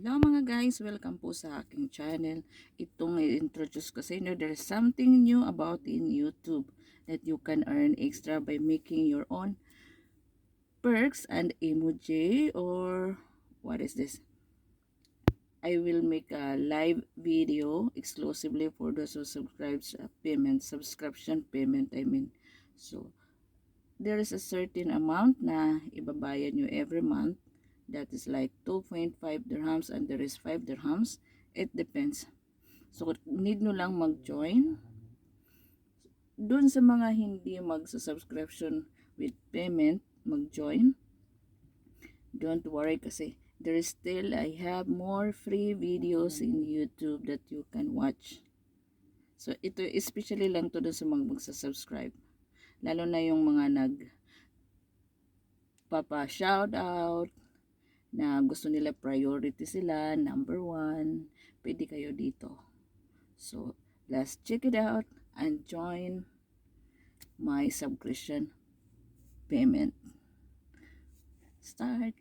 Hello mga guys, welcome po sa aking channel. Itong i-introduce ko sa inyo, there is something new about in YouTube that you can earn extra by making your own perks and emoji, or what is this? I will make a live video exclusively for those who subscription payment I mean. So there is a certain amount na ibabayad nyo every month. That is like 2.5 dirhams and there is 5 dirhams. It depends. So, need nyo lang mag-join. Doon sa mga hindi mag-subscription with payment, mag-join. Don't worry kasi there is still, I have more free videos in YouTube that you can watch. So, ito especially lang to doon sa mga mag-subscribe. Lalo na yung mga nagpapa-shout out, na gusto nila priority sila, number 1, pwede kayo dito. So, let's check it out and join my subscription payment. Start.